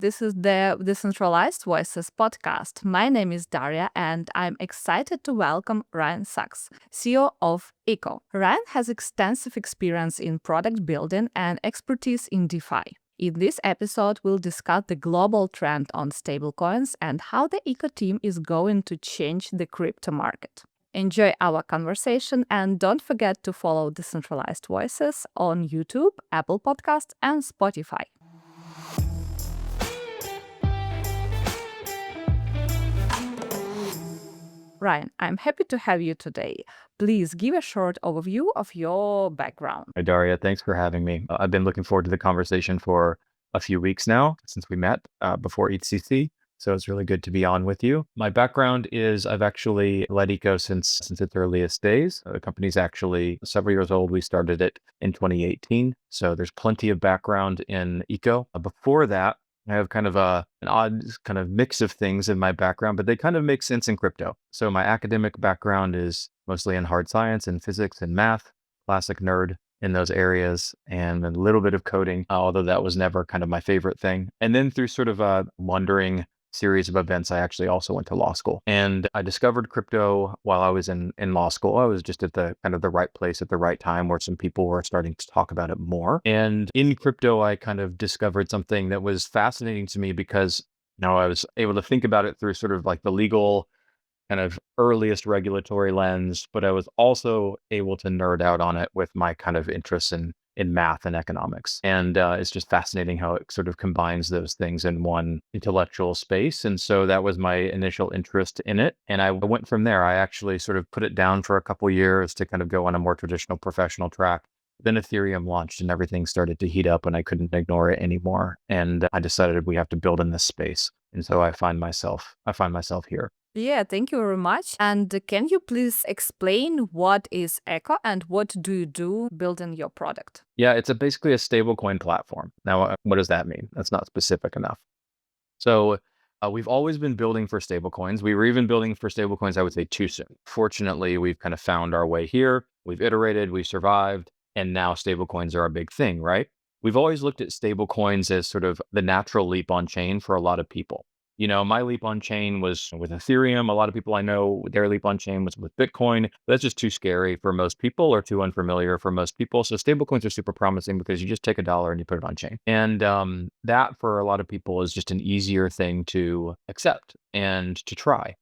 This is the Decentralized Voices podcast. My name is Daria, and I'm excited to welcome Ryne Saxe, CEO of Eco. Ryne has extensive experience in product building and expertise in DeFi. In this episode, we'll discuss the global trend on stablecoins and how the Eco team is going to change the crypto market. Enjoy our conversation and don't forget to follow Decentralized Voices on YouTube, Apple Podcasts, and Spotify. Ryne, I'm happy to have you today. Please give a short overview of your background. Hi, Daria. Thanks for having me. I've been looking forward to the conversation for a few weeks now since we met before ETC. So it's really good to be on with you. My background is I've actually led Eco since its earliest days. The company's actually several years old. We started it in 2018. So there's plenty of background in Eco. Before that, I have kind of an odd kind of mix of things in my background, but they kind of make sense in crypto. So my academic background is mostly in hard science and physics and math, classic nerd in those areas, and a little bit of coding, although that was never kind of my favorite thing. And then through sort of a wandering series of events, I actually also went to law school. And I discovered crypto while I was in law school. I was just at the kind of the right place at the right time where some people were starting to talk about it more. And in crypto, I kind of discovered something that was fascinating to me because I was able to think about it through sort of like the legal kind of earliest regulatory lens, but I was also able to nerd out on it with my kind of interests in math and economics. And it's just fascinating how it sort of combines those things in one intellectual space. And so that was my initial interest in it. And I went from there. I actually sort of put it down for a couple years to kind of go on a more traditional professional track. Then Ethereum launched and everything started to heat up and I couldn't ignore it anymore. And I decided we have to build in this space. And so I find myself here. Yeah, thank you very much. And can you please explain what is Eco and what do you do building your product? Yeah, it's basically a stablecoin platform. Now, what does that mean? That's not specific enough. So we've always been building for stablecoins. We were even building for stablecoins, I would say, too soon. Fortunately, we've kind of found our way here. We've iterated, we survived, and now stablecoins are a big thing, right? We've always looked at stablecoins as sort of the natural leap on chain for a lot of people. My leap on chain was with Ethereum. A lot of people I know, their leap on chain was with Bitcoin. That's just too scary for most people or too unfamiliar for most people. So stablecoins are super promising because you just take $1 and you put it on chain. And that for a lot of people is just an easier thing to accept and to try.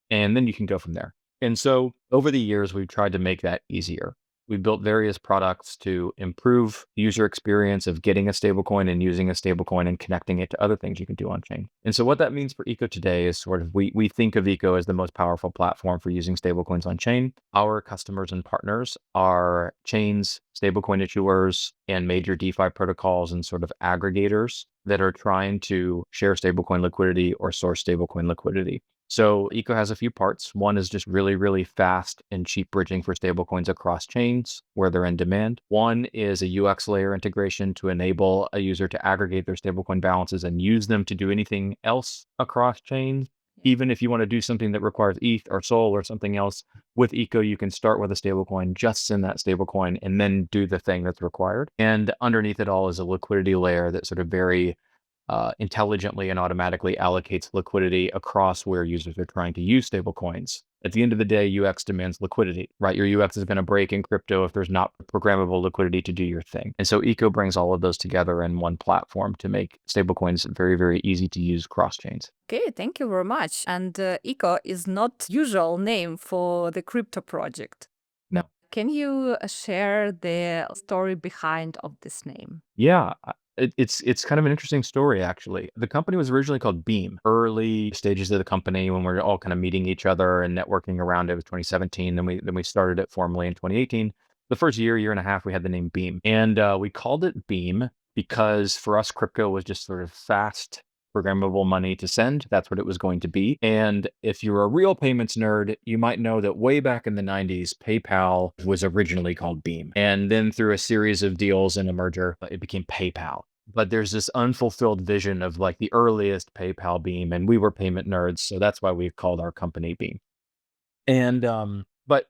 And then you can go from there. And so over the years, we've tried to make that easier. We've built various products to improve the user experience of getting a stablecoin and using a stablecoin and connecting it to other things you can do on chain. And so what that means for Eco today is sort of we think of Eco as the most powerful platform for using stablecoins on chain. Our customers and partners are chains, stablecoin issuers, and major DeFi protocols and sort of aggregators that are trying to share stablecoin liquidity or source stablecoin liquidity. So Eco has a few parts. One is just really, really fast and cheap bridging for stablecoins across chains where they're in demand. One is a UX layer integration to enable a user to aggregate their stablecoin balances and use them to do anything else across chains. Even if you want to do something that requires ETH or SOL or something else, with Eco, you can start with a stablecoin, just send that stablecoin, and then do the thing that's required. And underneath it all is a liquidity layer that sort of very intelligently and automatically allocates liquidity across where users are trying to use stablecoins. At the end of the day, UX demands liquidity, right? Your UX is going to break in crypto if there's not programmable liquidity to do your thing. And so Eco brings all of those together in one platform to make stablecoins very, very easy to use cross chains. Okay, thank you very much. And Eco is not usual name for the crypto project. No. Can you share the story behind of this name? Yeah. It's kind of an interesting story, actually. The company was originally called Beam. Early stages of the company when we were all kind of meeting each other and networking around it was 2017. Then we started it formally in 2018. The first year and a half, we had the name Beam. And we called it Beam because for us, crypto was just sort of fast, programmable money to send. That's what it was going to be. And if you're a real payments nerd, you might know that way back in the 90s, PayPal was originally called Beam. And then through a series of deals and a merger, it became PayPal. But there's this unfulfilled vision of like the earliest PayPal Beam, and we were payment nerds, so that's why we've called our company Beam. And but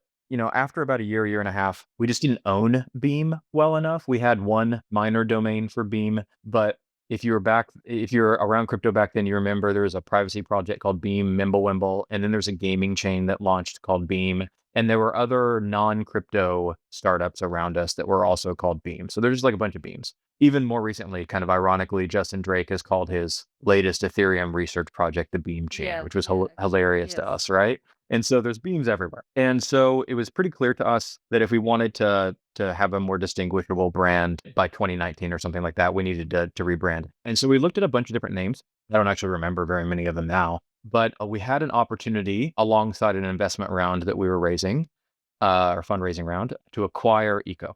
after about a year and a half, we just didn't own Beam well enough. We had one minor domain for Beam, but if you're around crypto back then, you remember there was a privacy project called Beam, Mimblewimble, and then there's a gaming chain that launched called Beam. And there were other non-crypto startups around us that were also called Beam. So there's like a bunch of Beams. Even more recently, kind of ironically, Justin Drake has called his latest Ethereum research project the Beam chain, which was hilarious to us, right? And so there's beams everywhere. And so it was pretty clear to us that if we wanted to have a more distinguishable brand by 2019 or something like that, we needed to rebrand. And so we looked at a bunch of different names. I don't actually remember very many of them now, but we had an opportunity alongside an investment round that we were raising, or fundraising round, to acquire Eco.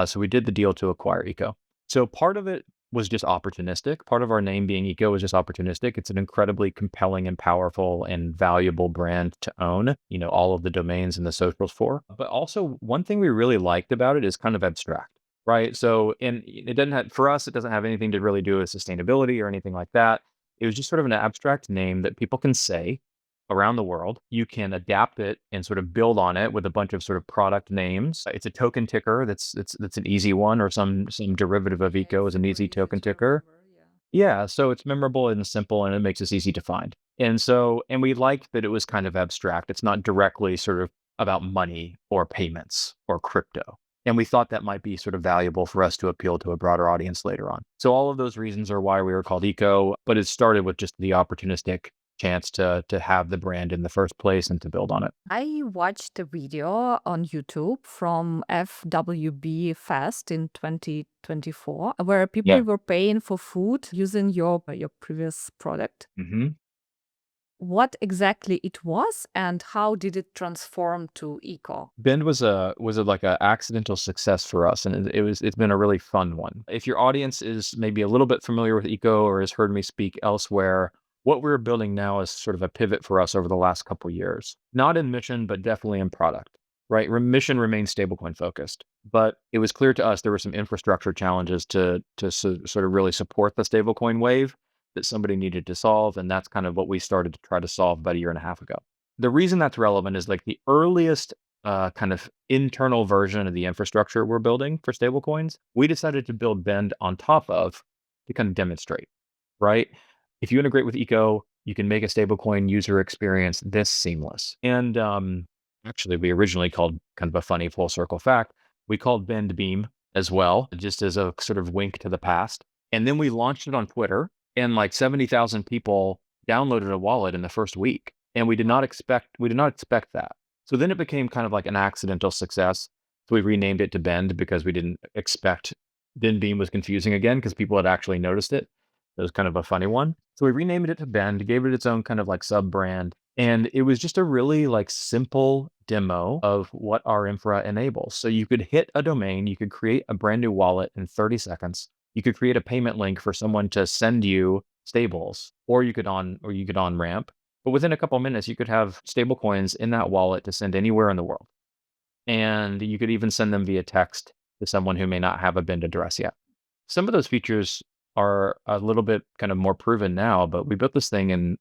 So we did the deal to acquire Eco. So part of it was just opportunistic. Part of our name being Eco was just opportunistic. It's an incredibly compelling and powerful and valuable brand to own, all of the domains and the socials for. But also one thing we really liked about it is kind of abstract, right? So, and it doesn't have, for us, it doesn't have anything to really do with sustainability or anything like that. It was just sort of an abstract name that people can say around the world. You can adapt it and sort of build on it with a bunch of sort of product names. It's a token ticker that's an easy one, or some derivative of Eco is an easy token ticker. Yeah, so it's memorable and simple, and it makes us easy to find. And we liked that it was kind of abstract. It's not directly sort of about money or payments or crypto. And we thought that might be sort of valuable for us to appeal to a broader audience later on. So all of those reasons are why we were called Eco, but it started with just the opportunistic chance to have the brand in the first place and to build on it. I watched a video on YouTube from FWB Fest in 2024 where people were paying for food using your previous product. Mm-hmm. What exactly it was and how did it transform to Eco? Bend was like a accidental success for us, and it's been a really fun one. If your audience is maybe a little bit familiar with Eco or has heard me speak elsewhere, what we're building now is sort of a pivot for us over the last couple of years. Not in mission, but definitely in product, right? Mission remains stablecoin focused, but it was clear to us there were some infrastructure challenges to sort of really support the stablecoin wave that somebody needed to solve. And that's kind of what we started to try to solve about a year and a half ago. The reason that's relevant is like the earliest kind of internal version of the infrastructure we're building for stablecoins, we decided to build Bend on top of to kind of demonstrate, right? If you integrate with Eco, you can make a stablecoin user experience this seamless. And actually, we originally called, kind of a funny full circle fact, we called Bend Beam as well, just as a sort of wink to the past. And then we launched it on Twitter, and like 70,000 people downloaded a wallet in the first week. And we did not expect that. So then it became kind of like an accidental success. So we renamed it to Bend because we didn't expect, then Beam was confusing again because people had actually noticed it. It was kind of a funny one. So we renamed it to Bend, gave it its own kind of like sub brand. And it was just a really like simple demo of what our infra enables. So you could hit a domain, you could create a brand new wallet in 30 seconds. You could create a payment link for someone to send you stables, or you could on ramp. But within a couple of minutes, you could have stable coins in that wallet to send anywhere in the world. And you could even send them via text to someone who may not have a Bend address yet. Some of those features are a little bit kind of more proven now, but we built this thing in,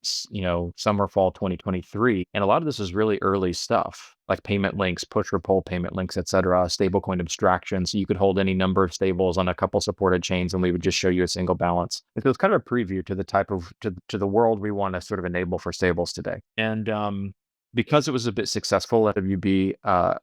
summer, fall 2023. And a lot of this is really early stuff, like payment links, push or pull payment links, et cetera, stablecoin abstraction. So you could hold any number of stables on a couple supported chains, and we would just show you a single balance. And so it's kind of a preview to the type of, to the world we want to sort of enable for stables today. And because it was a bit successful, FWB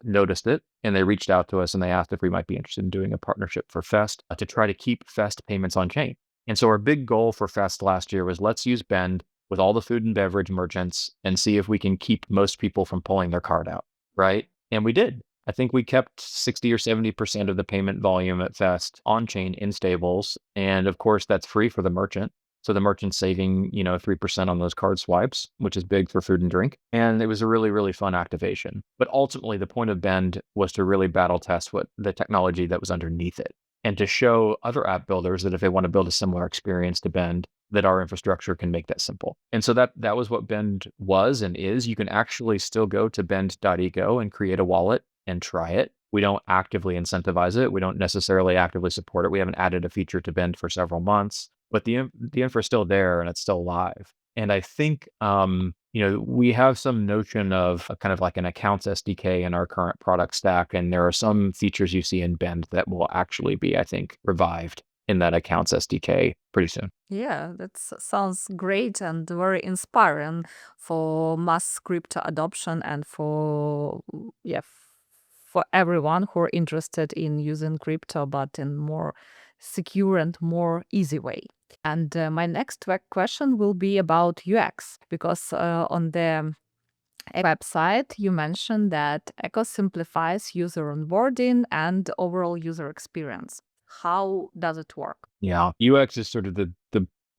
noticed it, and they reached out to us and they asked if we might be interested in doing a partnership for Fest to try to keep Fest payments on chain. And so our big goal for Fest last year was, let's use Bend with all the food and beverage merchants and see if we can keep most people from pulling their card out, right? And we did. I think we kept 60 or 70% of the payment volume at Fest on chain in stables. And of course, that's free for the merchant. So the merchant's saving, 3% on those card swipes, which is big for food and drink. And it was a really, really fun activation. But ultimately, the point of Bend was to really battle test what the technology that was underneath it, and to show other app builders that if they want to build a similar experience to Bend, that our infrastructure can make that simple. And so that was what Bend was and is. You can actually still go to bend.eco and create a wallet and try it. We don't actively incentivize it. We don't necessarily actively support it. We haven't added a feature to Bend for several months, but the infra is still there and it's still live. And I think, we have some notion of a kind of like an accounts SDK in our current product stack. And there are some features you see in Bend that will actually be, I think, revived in that accounts SDK pretty soon. Yeah, that sounds great and very inspiring for mass crypto adoption and for for everyone who are interested in using crypto but in more secure and more easy way. And my next question will be about UX because on the website you mentioned that Echo simplifies user onboarding and overall user experience. How does it work? Yeah, UX is sort of the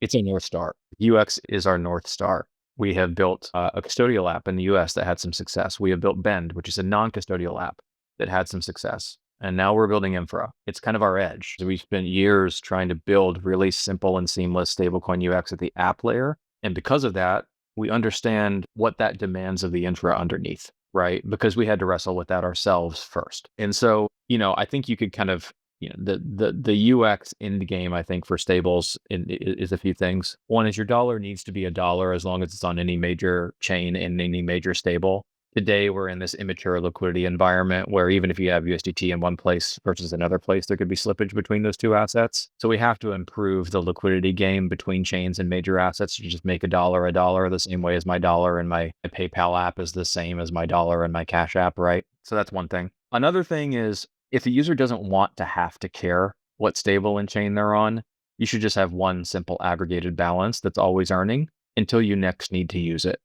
it's a North Star. UX is our North Star. We have built a custodial app in the US that had some success. We have built Bend, which is a non-custodial app that had some success. And now we're building Infra. It's kind of our edge. We spent years trying to build really simple and seamless stablecoin UX at the app layer. And because of that, we understand what that demands of the infra underneath, right? Because we had to wrestle with that ourselves first. And so, I think you could kind of the UX in the game, I think, for stables is a few things. One is your dollar needs to be a dollar as long as it's on any major chain in any major stable. Today, we're in this immature liquidity environment where even if you have USDT in one place versus another place, there could be slippage between those two assets. So we have to improve the liquidity game between chains and major assets to just make a dollar the same way as my dollar and my PayPal app is the same as my dollar and my Cash app, right? So that's one thing. Another thing is if the user doesn't want to have to care what stable and chain they're on, you should just have one simple aggregated balance that's always earning until you next need to use it.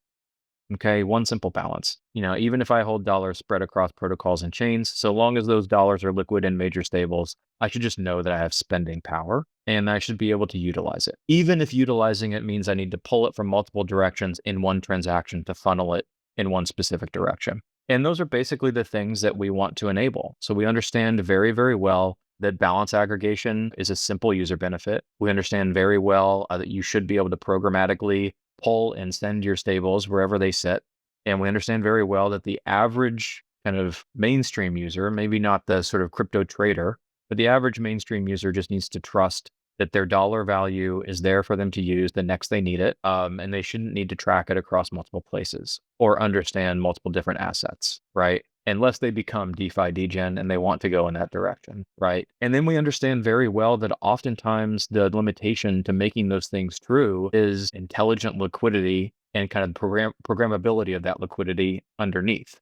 Okay, one simple balance. Even if I hold dollars spread across protocols and chains, so long as those dollars are liquid in major stables, I should just know that I have spending power and I should be able to utilize it. Even if utilizing it means I need to pull it from multiple directions in one transaction to funnel it in one specific direction. And those are basically the things that we want to enable. So we understand very, very well that balance aggregation is a simple user benefit. We understand very well that you should be able to programmatically pull and send your stables wherever they sit. And we understand very well that the average kind of mainstream user, maybe not the sort of crypto trader, but the average mainstream user just needs to trust that their dollar value is there for them to use the next they need it. And they shouldn't need to track it across multiple places or understand multiple different assets, right? Unless they become DeFi degen and they want to go in that direction, right? And then we understand very well that oftentimes the limitation to making those things true is intelligent liquidity and kind of programmability of that liquidity underneath.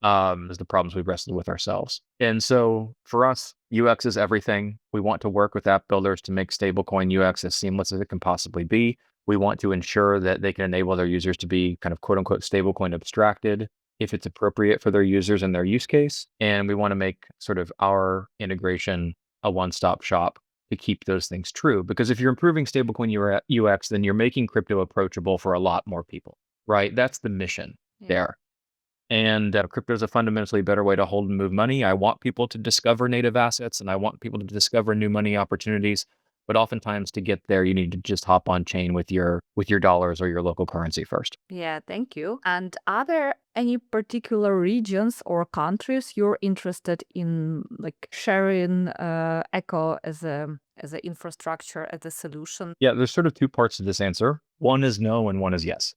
Is the problems we've wrestled with ourselves. And so for us, UX is everything. We want to work with app builders to make stablecoin UX as seamless as it can possibly be. We want to ensure that they can enable their users to be kind of quote unquote stablecoin abstracted if it's appropriate for their users and their use case. And we want to make sort of our integration a one-stop shop to keep those things true. Because if you're improving stablecoin UX, then you're making crypto approachable for a lot more people, right? That's the mission there. And crypto is a fundamentally better way to hold and move money. I want people to discover native assets and I want people to discover new money opportunities. But oftentimes to get there, you need to just hop on chain with your dollars or your local currency first. Yeah, thank you. And are there any particular regions or countries you're interested in, like sharing Echo as a infrastructure, as a solution? Yeah, there's sort of two parts to this answer. One is no and one is yes.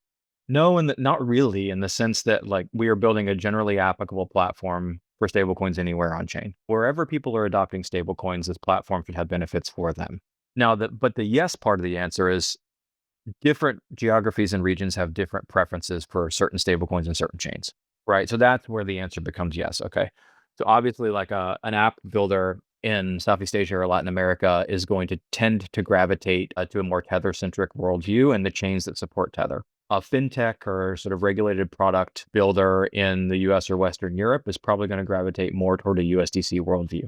No, and not really, in the sense that like we are building a generally applicable platform for stablecoins anywhere on chain. Wherever people are adopting stablecoins, this platform should have benefits for them. Now, but the yes part of the answer is different geographies and regions have different preferences for certain stablecoins and certain chains, right? So that's where the answer becomes yes. Okay. So obviously, like an app builder in Southeast Asia or Latin America is going to tend to gravitate to a more Tether-centric worldview and the chains that support Tether. A fintech or sort of regulated product builder in the US or Western Europe is probably going to gravitate more toward a USDC worldview.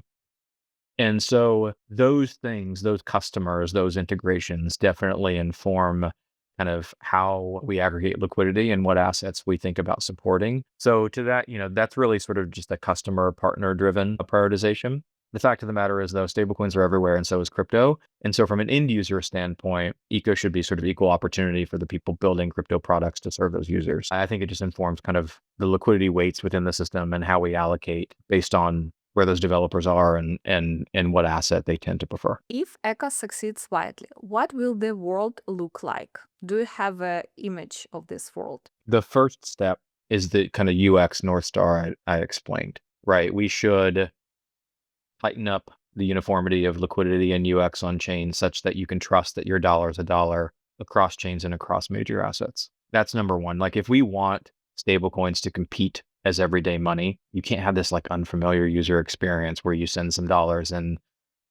And so those things, those customers, those integrations definitely inform kind of how we aggregate liquidity and what assets we think about supporting. So to that, that's really sort of just a customer partner driven prioritization. The fact of the matter is, though, stablecoins are everywhere, and so is crypto. And so from an end user standpoint, eco should be sort of equal opportunity for the people building crypto products to serve those users. I think it just informs kind of the liquidity weights within the system and how we allocate based on where those developers are and what asset they tend to prefer. If Echo succeeds widely, what will the world look like? Do you have an image of this world? The first step is the kind of UX North Star I explained, right? We should tighten up the uniformity of liquidity and UX on chain such that you can trust that your dollar is a dollar across chains and across major assets. That's number one. Like if we want stablecoins to compete as everyday money, you can't have this like unfamiliar user experience where you send some dollars and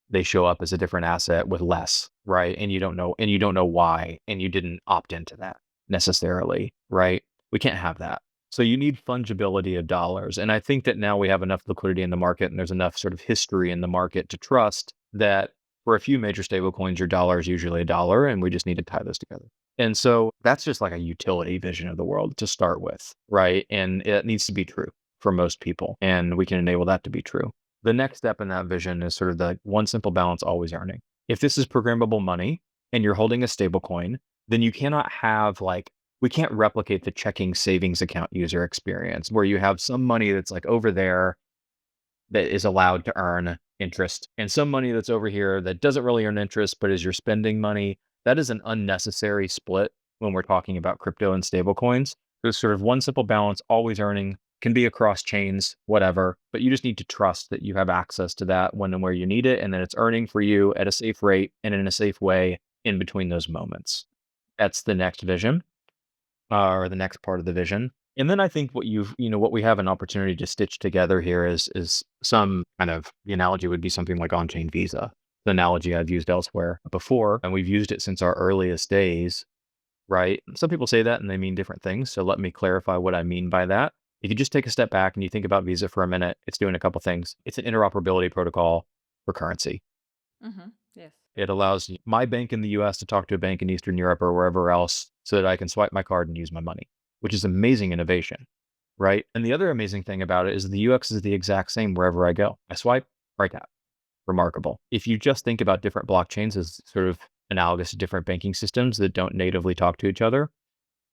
they show up as a different asset with less, right? And you don't know why, and you didn't opt into that necessarily, right? We can't have that. So you need fungibility of dollars. And I think that now we have enough liquidity in the market and there's enough sort of history in the market to trust that for a few major stablecoins, your dollar is usually a dollar, and we just need to tie those together. And so that's just like a utility vision of the world to start with, right? And it needs to be true for most people, and we can enable that to be true. The next step in that vision is sort of the one simple balance, always earning. If this is programmable money and you're holding a stablecoin, then you cannot have we can't replicate the checking savings account user experience where you have some money that's like over there that is allowed to earn interest and some money that's over here that doesn't really earn interest, but is your spending money. That is an unnecessary split when we're talking about crypto and stablecoins. There's sort of one simple balance, always earning, can be across chains, whatever, but you just need to trust that you have access to that when and where you need it, and that it's earning for you at a safe rate and in a safe way in between those moments. That's the next vision, or the next part of the vision. And then I think what we have an opportunity to stitch together here is some kind of, the analogy would be something like on-chain Visa, the analogy I've used elsewhere before, and we've used it since our earliest days, right? Some people say that and they mean different things. So let me clarify what I mean by that. If you just take a step back and you think about Visa for a minute, it's doing a couple things. It's an interoperability protocol for currency. Yes. It allows my bank in the US to talk to a bank in Eastern Europe or wherever else so that I can swipe my card and use my money, which is amazing innovation, right? And the other amazing thing about it is the UX is the exact same wherever I go. I swipe, right tap. Remarkable. If you just think about different blockchains as sort of analogous to different banking systems that don't natively talk to each other,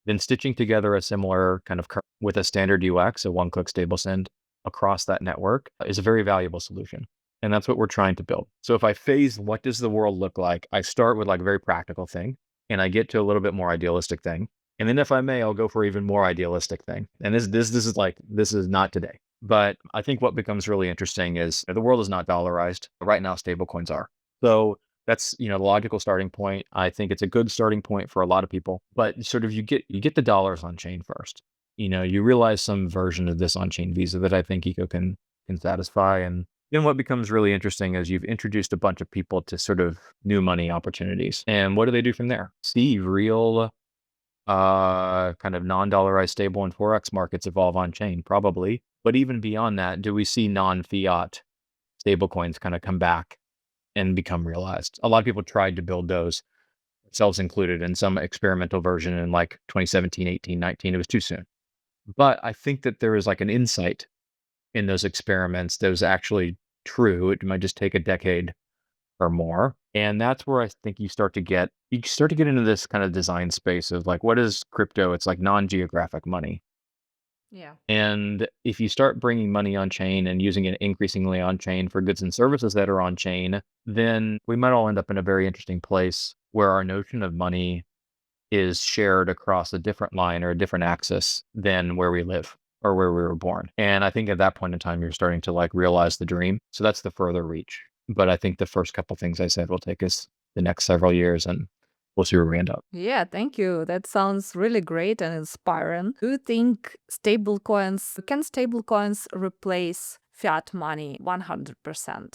then stitching together a similar kind of with a standard UX, a one-click stable send across that network is a very valuable solution. And that's what we're trying to build. So if I phase what does the world look like, I start with like a very practical thing and I get to a little bit more idealistic thing. And then if I may, I'll go for even more idealistic thing. And this is not today. But I think what becomes really interesting is the world is not dollarized. Right now, stablecoins are. So that's, the logical starting point. I think it's a good starting point for a lot of people, but sort of you get the dollars on chain first. You realize some version of this on chain Visa that I think Eco can satisfy. And then what becomes really interesting is you've introduced a bunch of people to sort of new money opportunities. And what do they do from there? See real kind of non-dollarized stable and Forex markets evolve on chain, probably. But even beyond that, do we see non-fiat stablecoins kind of come back and become realized? A lot of people tried to build those, themselves included, in some experimental version in like 2017, 18, 19. It was too soon. But I think that there is like an insight in those experiments that was actually true. It might just take a decade or more. And that's where I think you start to get into this kind of design space of like, what is crypto? It's like non-geographic money. Yeah. And if you start bringing money on chain and using it increasingly on chain for goods and services that are on chain, then we might all end up in a very interesting place where our notion of money is shared across a different line or a different axis than where we live or where we were born. And I think at that point in time, you're starting to like realize the dream. So that's the further reach. But I think the first couple things I said will take us the next several years, and we'll see where we end up. Yeah, thank you. That sounds really great and inspiring. Do you think can stablecoins replace fiat money 100%?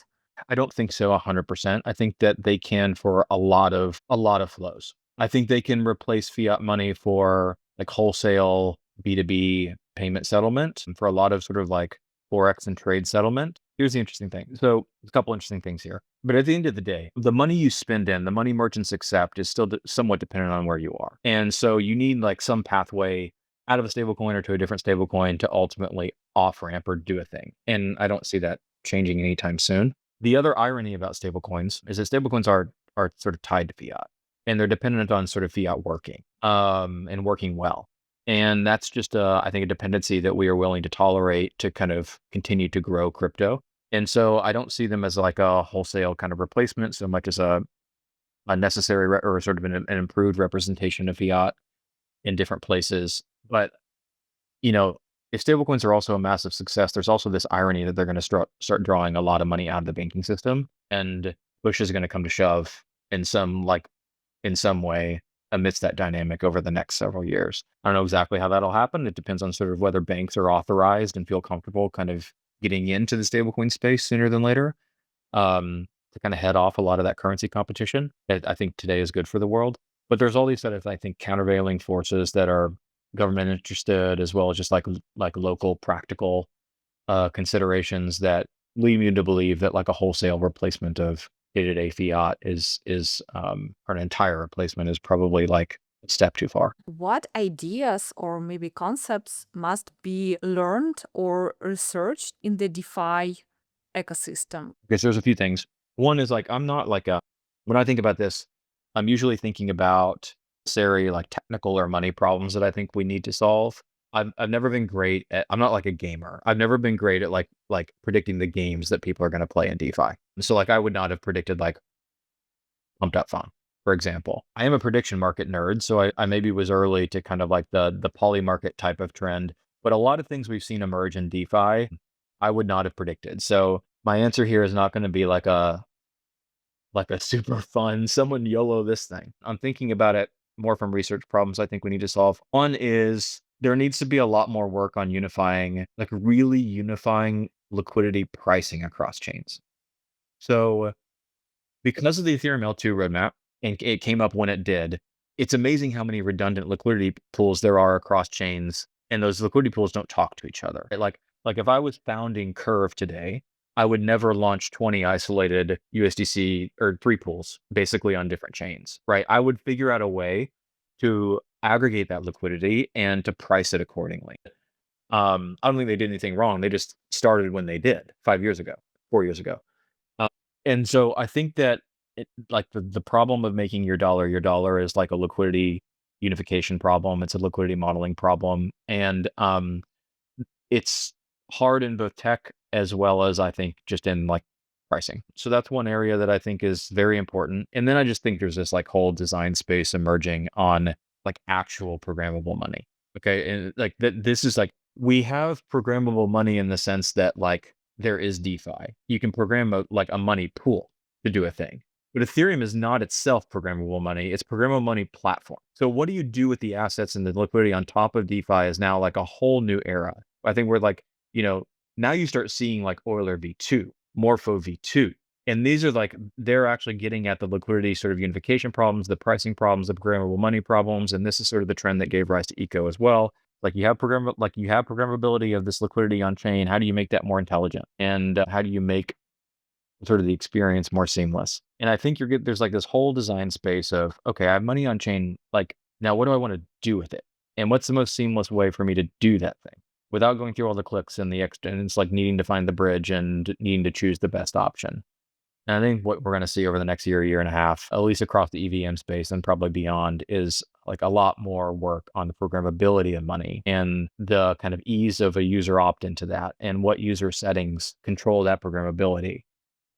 I don't think so 100%. I think that they can for a lot of flows. I think they can replace fiat money for like wholesale B2B payment settlement and for a lot of sort of like Forex and trade settlement. Here's the interesting thing. So a couple interesting things here. But at the end of the day, the money you spend the money merchants accept is still somewhat dependent on where you are. And so you need like some pathway out of a stablecoin or to a different stablecoin to ultimately off ramp or do a thing. And I don't see that changing anytime soon. The other irony about stablecoins is that stablecoins are sort of tied to fiat, and they're dependent on sort of fiat working and working well. And that's just, I think, a dependency that we are willing to tolerate to kind of continue to grow crypto. And so I don't see them as like a wholesale kind of replacement so much as a necessary or sort of an improved representation of fiat in different places. But, if stablecoins are also a massive success, there's also this irony that they're going to start drawing a lot of money out of the banking system, and push is going to come to shove in some way amidst that dynamic over the next several years. I don't know exactly how that'll happen. It depends on sort of whether banks are authorized and feel comfortable kind of getting into the stablecoin space sooner than later, to kind of head off a lot of that currency competition that I think today is good for the world. But there's all these sort of, I think, countervailing forces that are government interested, as well as just like local practical considerations that lead me to believe that like a wholesale replacement of day-to-day fiat or an entire replacement is probably like a step too far. What ideas or maybe concepts must be learned or researched in the DeFi ecosystem? Because there's a few things. One is like, I'm not like when I think about this, I'm usually thinking about necessary like technical or money problems that I think we need to solve. I've never been great at, I'm not like a gamer. I've never been great at like predicting the games that people are going to play in DeFi. So like I would not have predicted like pumped up fun, for example. I am a prediction market nerd, so I maybe was early to kind of like the poly market type of trend. But a lot of things we've seen emerge in DeFi, I would not have predicted. So my answer here is not going to be like a super fun, someone YOLO this thing. I'm thinking about it more from research problems I think we need to solve. One is there needs to be a lot more work on really unifying liquidity pricing across chains. So because of the Ethereum L2 roadmap, and it came up when it did, it's amazing how many redundant liquidity pools there are across chains, and those liquidity pools don't talk to each other. Like if I was founding Curve today, I would never launch 20 isolated USDC or 3 pools basically on different chains, right? I would figure out a way to aggregate that liquidity and to price it accordingly. I don't think they did anything wrong. They just started when they did 5 years ago, 4 years ago. And so I think that like the problem of making your dollar is like a liquidity unification problem. It's a liquidity modeling problem. And it's hard in both tech as well as I think just in like pricing. So that's one area that I think is very important. And then I just think there's this like whole design space emerging on like actual programmable money. Okay. And like this is like, we have programmable money in the sense that like there is DeFi. You can program a money pool to do a thing. But Ethereum is not itself programmable money. It's programmable money platform. So what do you do with the assets and the liquidity on top of DeFi is now like a whole new era. I think we're like, now you start seeing like Euler V2, Morpho V2. And these are like, they're actually getting at the liquidity sort of unification problems, the pricing problems, the programmable money problems. And this is sort of the trend that gave rise to Eco as well. Like you have programmability of this liquidity on chain. How do you make that more intelligent? And how do you make sort of the experience more seamless? And I think there's like this whole design space of, okay, I have money on chain. Like now what do I want to do with it? And what's the most seamless way for me to do that thing without going through all the clicks and and it's like needing to find the bridge and needing to choose the best option. And I think what we're going to see over the next year and a half, at least across the EVM space and probably beyond, is like a lot more work on the programmability of money and the kind of ease of a user opt-in to that and what user settings control that programmability,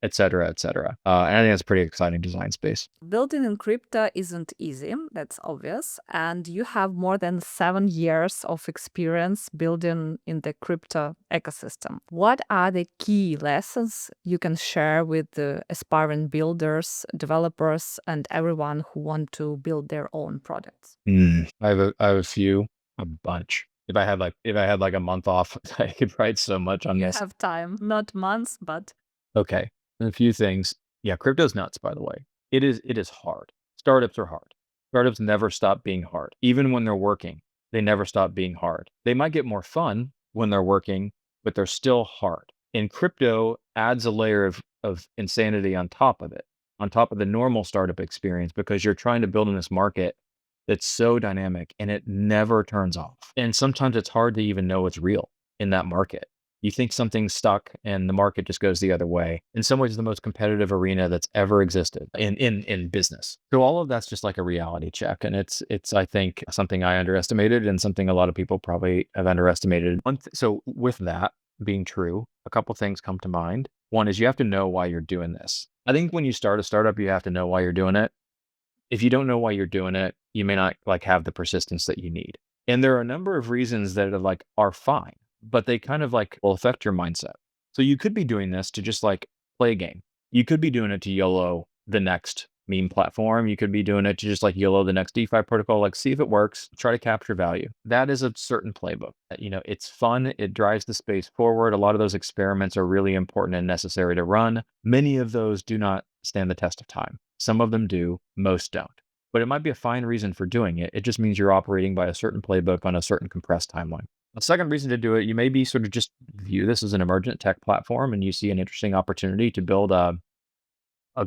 et cetera, et cetera. And I think that's a pretty exciting design space. Building in crypto isn't easy, that's obvious. And you have more than 7 years of experience building in the crypto ecosystem. What are the key lessons you can share with the aspiring builders, developers, and everyone who want to build their own products? I have a bunch. If I had like a month off, I could write so much on You this. have time, not months, but Okay. And a few things. Yeah, crypto's nuts, by the way. It is hard. Startups are hard. Startups never stop being hard. Even when they're working, they never stop being hard. They might get more fun when they're working, but they're still hard. And crypto adds a layer of insanity on top of it, on top of the normal startup experience, because you're trying to build in this market that's so dynamic and it never turns off. And sometimes it's hard to even know what's real in that market. You think something's stuck and the market just goes the other way. In some ways, the most competitive arena that's ever existed in business. So all of that's just like a reality check. And it's I think something I underestimated and something a lot of people probably have underestimated. So with that being true, a couple things come to mind. One is you have to know why you're doing this. I think when you start a startup, you have to know why you're doing it. If you don't know why you're doing it, you may not like have the persistence that you need. And there are a number of reasons that are fine. but they kind of like will affect your mindset. So you could be doing this to just like play a game. You could be doing it to YOLO the next meme platform. You could be doing it to just like YOLO the next DeFi protocol, like see if it works, try to capture value. That is a certain playbook. It's fun. It drives the space forward. A lot of those experiments are really important and necessary to run. Many of those do not stand the test of time. Some of them do, most don't. But it might be a fine reason for doing it. It just means you're operating by a certain playbook on a certain compressed timeline. The second reason to do it, you may be sort of just view this as an emergent tech platform and you see an interesting opportunity to build a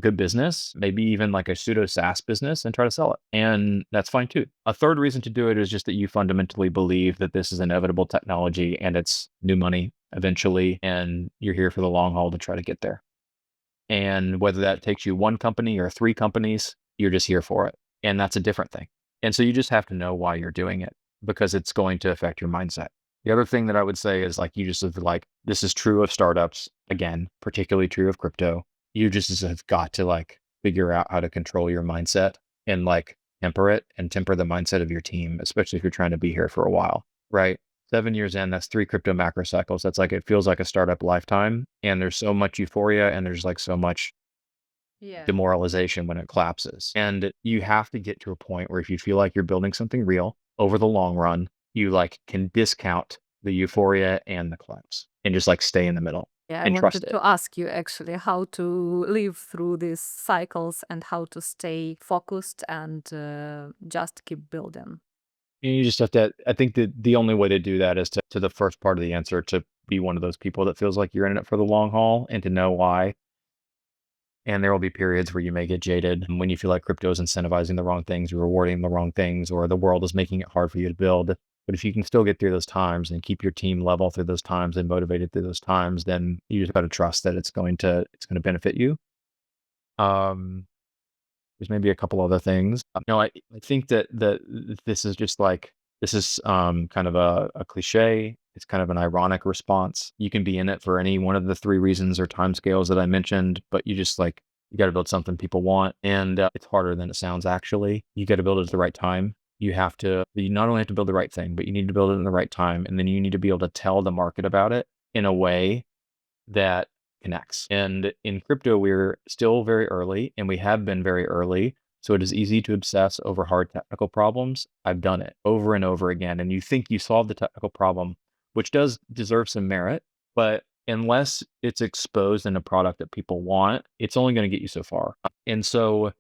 good business, maybe even like a pseudo SaaS business and try to sell it. And that's fine too. A third reason to do it is just that you fundamentally believe that this is inevitable technology and it's new money eventually, and you're here for the long haul to try to get there. And whether that takes you one company or three companies, you're just here for it. And that's a different thing. And so you just have to know why you're doing it because it's going to affect your mindset. The other thing that I would say is like, you just have to like, this is true of startups, again, particularly true of crypto. You just have got to like figure out how to control your mindset and like temper it and temper the mindset of your team, especially if you're trying to be here for a while, right? 7 years in, that's 3 crypto macro cycles. That's like, it feels like a startup lifetime. And there's so much euphoria and there's like so much demoralization when it collapses. And you have to get to a point where if you feel like you're building something real over the long run, you like can discount the euphoria and the collapse and just like stay in the middle. Yeah, I And trust wanted it. to ask you actually how to live through these cycles and how to stay focused and just keep building. You just have to, I think that the only way to do that is to the first part of the answer, to be one of those people that feels like you're in it for the long haul and to know why. And there will be periods where you may get jaded when you feel like crypto is incentivizing the wrong things, rewarding the wrong things, or the world is making it hard for you to build. But if you can still get through those times and keep your team level through those times and motivated through those times, then you just got to trust that it's going to benefit you. There's maybe a couple other things. I think that this is just like, this is kind of a cliche. It's kind of an ironic response. You can be in it for any one of the 3 reasons or timescales that I mentioned, but you just like, you got to build something people want. And it's harder than it sounds, actually. You got to build it at the right time. You not only have to build the right thing, but you need to build it in the right time. And then you need to be able to tell the market about it in a way that connects. And in crypto, we're still very early and we have been very early. So it is easy to obsess over hard technical problems. I've done it over and over again. And you think you solved the technical problem, which does deserve some merit, but unless it's exposed in a product that people want, it's only going to get you so far. And so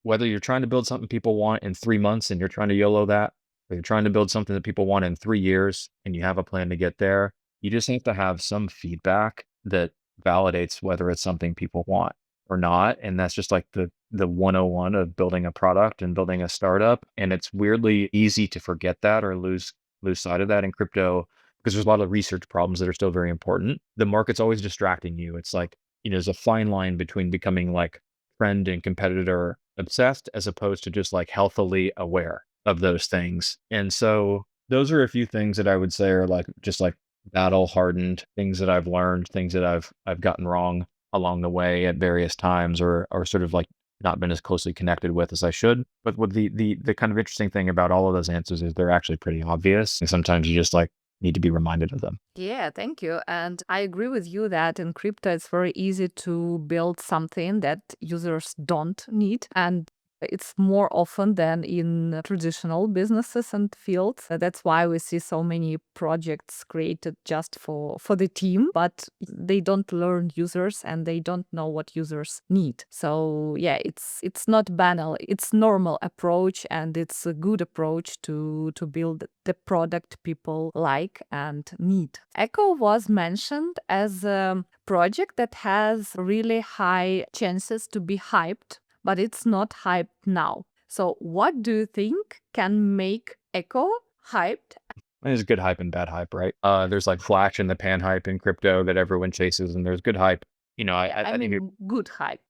whether you're trying to build something people want in 3 months and you're trying to YOLO that, or you're trying to build something that people want in 3 years and you have a plan to get there, you just have to have some feedback that validates whether it's something people want or not. And that's just like the 101 of building a product and building a startup. And it's weirdly easy to forget that or lose sight of that in crypto because there's a lot of research problems that are still very important. The market's always distracting you. It's like, there's a fine line between becoming like friend and competitor obsessed as opposed to just like healthily aware of those things. And so those are a few things that I would say are like just like battle hardened things that I've learned, things that I've gotten wrong along the way at various times or sort of like not been as closely connected with as I should. But what the kind of interesting thing about all of those answers is they're actually pretty obvious. And sometimes you just like need to be reminded of them. Yeah, thank you. And I agree with you that in crypto, it's very easy to build something that users don't need. And it's more often than in traditional businesses and fields. That's why we see so many projects created just for the team, but they don't learn users and they don't know what users need. So yeah, it's not banal. It's normal approach and it's a good approach to build the product people like and need. Echo was mentioned as a project that has really high chances to be hyped, but it's not hyped now. So what do you think can make Echo hyped? There's good hype and bad hype, right? There's like flash in the pan hype in crypto that everyone chases, and there's good hype. I think Good hype.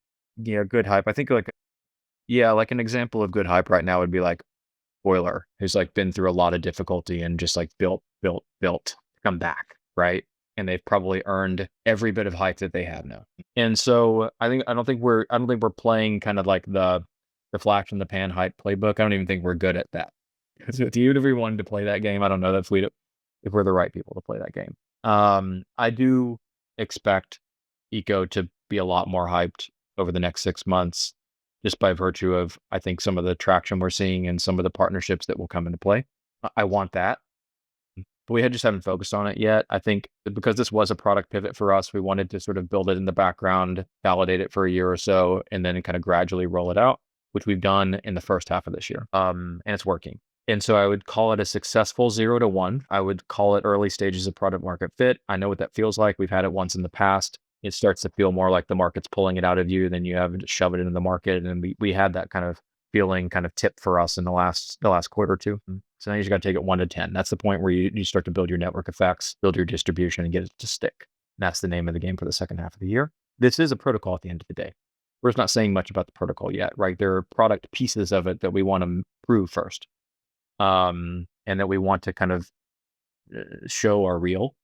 good hype. I think like an example of good hype right now would be like Boiler, who's like been through a lot of difficulty and just like built to come back, right? And they've probably earned every bit of hype that they have now. And so I don't think we're playing kind of like the flash in the pan hype playbook. I don't even think we're good at that. So if you ever wanted to play that game, I don't know. That's if we're the right people to play that game. I do expect Eco to be a lot more hyped over the next 6 months, just by virtue of, I think, some of the traction we're seeing and some of the partnerships that will come into play. I want that, but we just haven't focused on it yet. I think because this was a product pivot for us, we wanted to sort of build it in the background, validate it for a year or so, and then kind of gradually roll it out, which we've done in the first half of this year. And it's working. And so I would call it a successful 0 to 1. I would call it early stages of product market fit. I know what that feels like. We've had it once in the past. It starts to feel more like the market's pulling it out of you, then you have to shove it into the market. And we had that kind of feeling kind of tip for us in the last quarter or two. So now you just got to take it 1 to 10. That's the point where you start to build your network effects, build your distribution, and get it to stick. And that's the name of the game for the second half of the year. This is a protocol at the end of the day. We're just not saying much about the protocol yet, right? There are product pieces of it that we want to prove first, and that we want to kind of show are real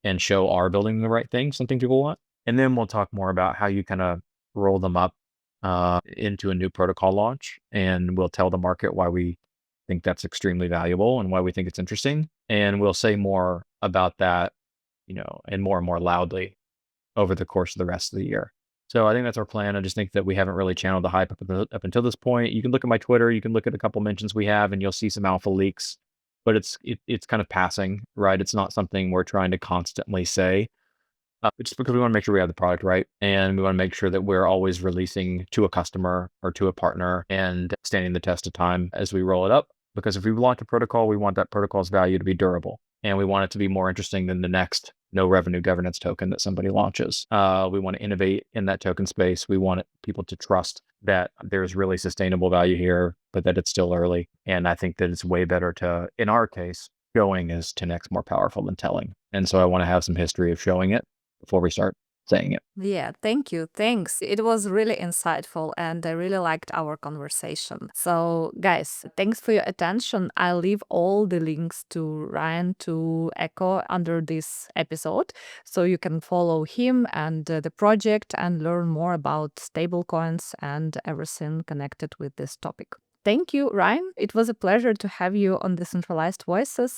and show are building the right thing, something people want. And then we'll talk more about how you kind of roll them up into a new protocol launch, and we'll tell the market why we think that's extremely valuable and why we think it's interesting. And we'll say more about that, and more loudly over the course of the rest of the year. So I think that's our plan. I just think that we haven't really channeled the hype up until this point. You can look at my Twitter, you can look at a couple mentions we have, and you'll see some alpha leaks, but it's kind of passing, right? It's not something we're trying to constantly say. Just because we want to make sure we have the product right, and we want to make sure that we're always releasing to a customer or to a partner and standing the test of time as we roll it up. Because if we launch a protocol, we want that protocol's value to be durable, and we want it to be more interesting than the next no revenue governance token that somebody launches. We want to innovate in that token space. We want people to trust that there's really sustainable value here, but that it's still early. And I think that it's way better to, in our case, showing is 10x more powerful than telling. And so I want to have some history of showing it before we start saying it. Yeah, thank you. Thanks. It was really insightful and I really liked our conversation. So, guys, thanks for your attention. I'll leave all the links to Ryne, to Echo under this episode so you can follow him and the project and learn more about stablecoins and everything connected with this topic. Thank you, Ryne. It was a pleasure to have you on Decentralized Voices.